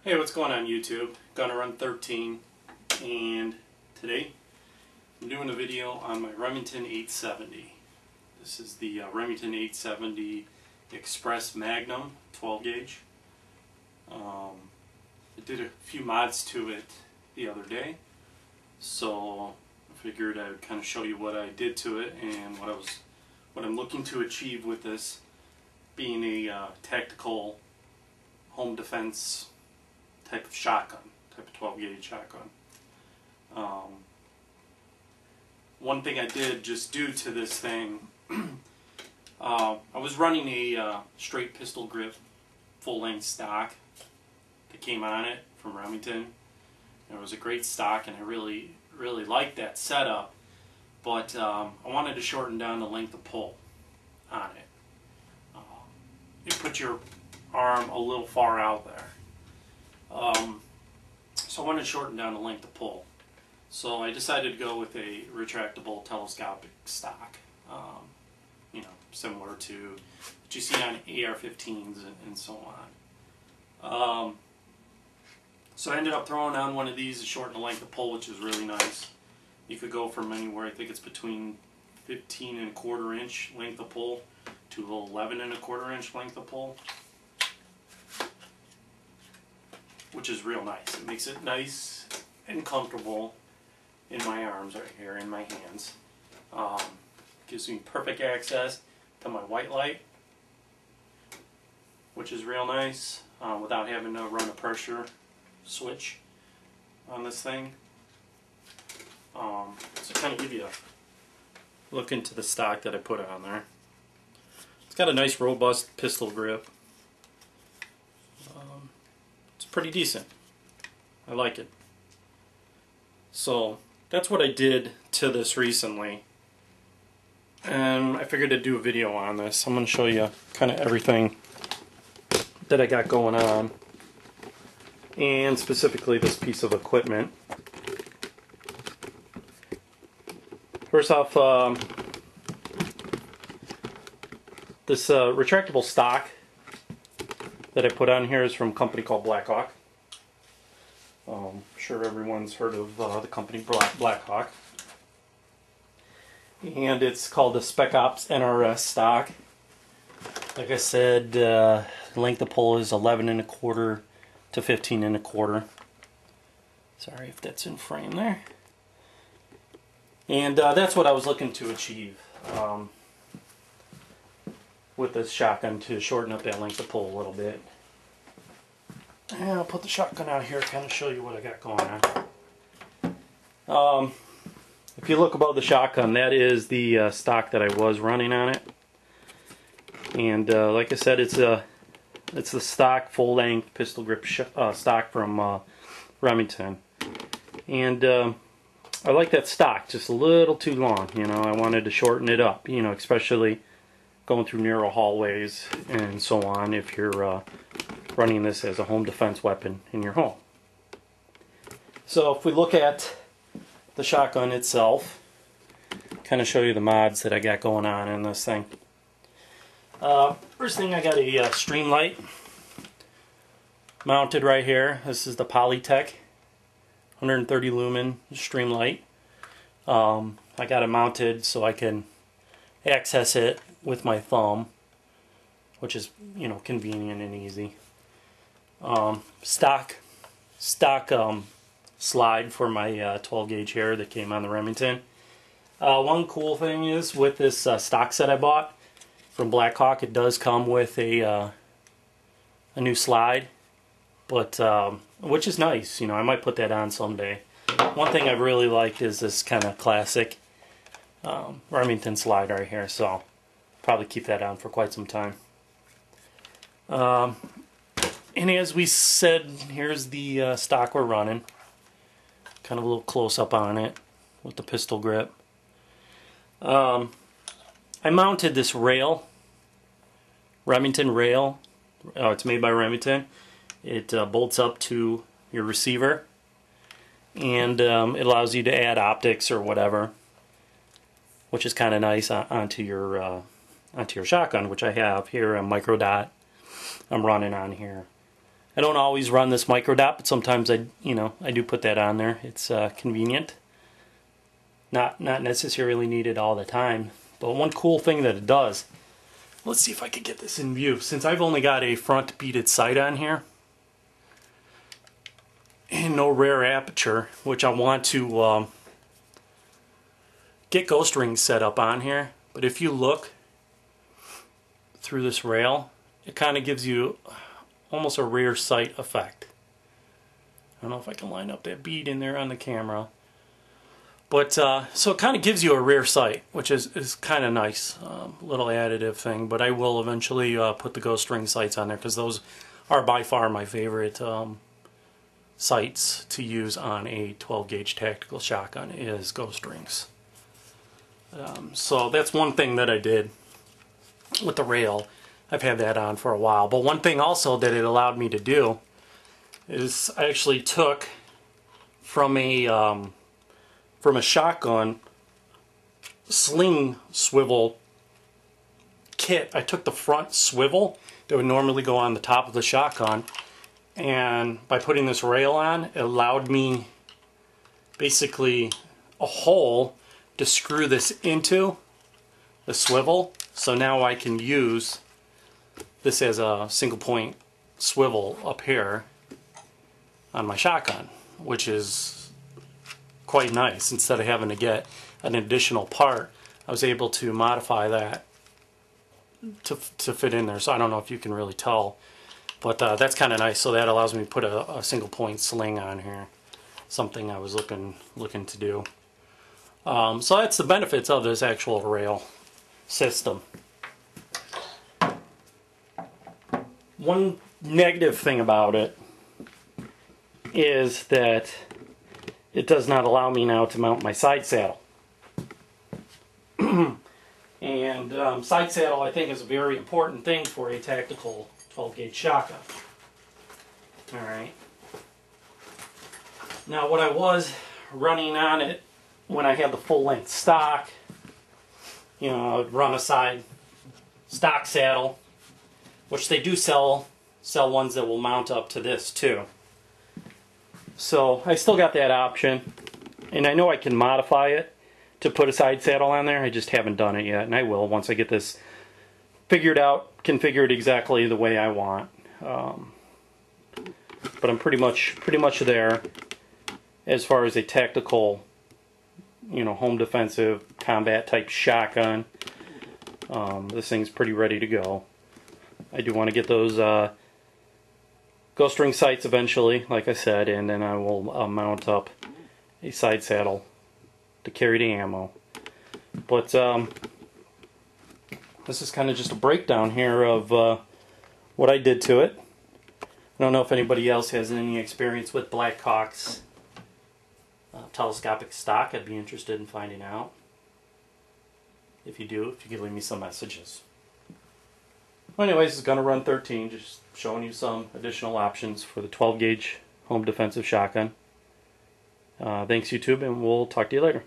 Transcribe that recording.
Hey, what's going on YouTube? Gonna Run 13, and today I'm doing a video on my Remington 870. This is the Remington 870 Express Magnum 12 gauge. I did a few mods to it the other day, so I figured I would kind of show you what I did to it and what I'm looking to achieve with this, being a tactical home defense type of shotgun, type of 12 gauge shotgun. One thing I did just due to this thing, I was running a straight pistol grip full length stock that came on it from Remington. It was a great stock and I really liked that setup, but I wanted to shorten down the length of pull on it. You put your arm a little far out there. So I wanted to shorten down the length of pull. So I decided to go with a retractable telescopic stock, similar to what you see on AR-15s and so on. So I ended up throwing on one of these to shorten the length of pull, which is really nice. You could go from anywhere, I think it's between 15¼ inch length of pull to 11¼ inch length of pull, which is real nice. It makes it nice and comfortable in my arms right here, in my hands. Gives me perfect access to my white light, which is real nice, without having to run a pressure switch on this thing. So kind of give you a look into the stock that I put on there. It's got a nice robust pistol grip. Pretty decent. I like it. So that's what I did to this recently, and I figured I'd do a video on this. I'm going to show you kind of everything that I got going on, and specifically this piece of equipment. First off, this retractable stock that I put on here is from a company called Blackhawk. I'm sure everyone's heard of the company Blackhawk. And it's called the Spec Ops NRS stock. Like I said, length of pull is 11¼ to 15¼ Sorry if that's in frame there. And that's what I was looking to achieve with this shotgun, to shorten up that length of pull a little bit. And I'll put the shotgun out here, kind of show you what I got going on. If you look above the shotgun, that is the stock that I was running on it. And like I said, it's the stock full length pistol grip stock from Remington. And I like that stock, just a little too long. I wanted to shorten it up, especially going through narrow hallways and so on, if you're running this as a home defense weapon in your home. So if we look at the shotgun itself, kind of show you the mods that I got going on in this thing. First thing, I got a stream light mounted right here. This is the Polytech 130 lumen stream light. I got it mounted so I can access it with my thumb, which is convenient and easy. Stock slide for my 12 gauge here that came on the Remington. One cool thing is, with this stock set I bought from Blackhawk, it does come with a new slide, but which is nice. I might put that on someday. One thing I've really liked is this kind of classic Remington slide right here, so probably keep that on for quite some time. And as we said, here's the stock we're running. Kind of a little close up on it with the pistol grip. I mounted this rail, Remington rail. It's made by Remington. It bolts up to your receiver, and it allows you to add optics or whatever, which is kind of nice onto your shotgun, which I have here, a micro dot I'm running on here. I don't always run this micro dot, but sometimes I do put that on there. It's convenient. Not necessarily needed all the time. But one cool thing that it does, let's see if I could get this in view. Since I've only got a front beaded sight on here, and no rear aperture, which I want to get ghost rings set up on here. But if you look through this rail, it kind of gives you almost a rear sight effect. I don't know if I can line up that bead in there on the camera. But so it kind of gives you a rear sight, which is kind of nice, little additive thing. But I will eventually put the ghost ring sights on there, because those are by far my favorite sights to use on a 12 gauge tactical shotgun is ghost rings. So that's one thing that I did with the rail. I've had that on for a while. But one thing also that it allowed me to do is I actually took from a shotgun sling swivel kit. I took the front swivel that would normally go on the top of the shotgun, and by putting this rail on, it allowed me basically a hole to screw this into the swivel. So now I can use this as a single point swivel up here on my shotgun, which is quite nice. Instead of having to get an additional part, I was able to modify that to fit in there. So I don't know if you can really tell, but that's kind of nice. So that allows me to put a single point sling on here, something I was looking to do. So that's the benefits of this actual rail system. One negative thing about it is that it does not allow me now to mount my side saddle. And side saddle, I think, is a very important thing for a tactical 12 gauge shotgun. Alright. Now what I was running on it when I had the full length stock, I would run a side stock saddle, which they do sell ones that will mount up to this too. So I still got that option, and I know I can modify it to put a side saddle on there. I just haven't done it yet, and I will once I get this figured out, configured exactly the way I want. But I'm pretty much there as far as a tactical, home defensive combat type shotgun. This thing's pretty ready to go. I do want to get those ghost ring sights eventually, like I said, and then I will mount up a side saddle to carry the ammo. But this is kind of just a breakdown here of what I did to it. I don't know if anybody else has any experience with Blackhawk's telescopic stock. I'd be interested in finding out. If you do, if you could leave me some messages. Well, anyways, it's going to run 13, just showing you some additional options for the 12 gauge home defensive shotgun. Thanks, YouTube, and we'll talk to you later.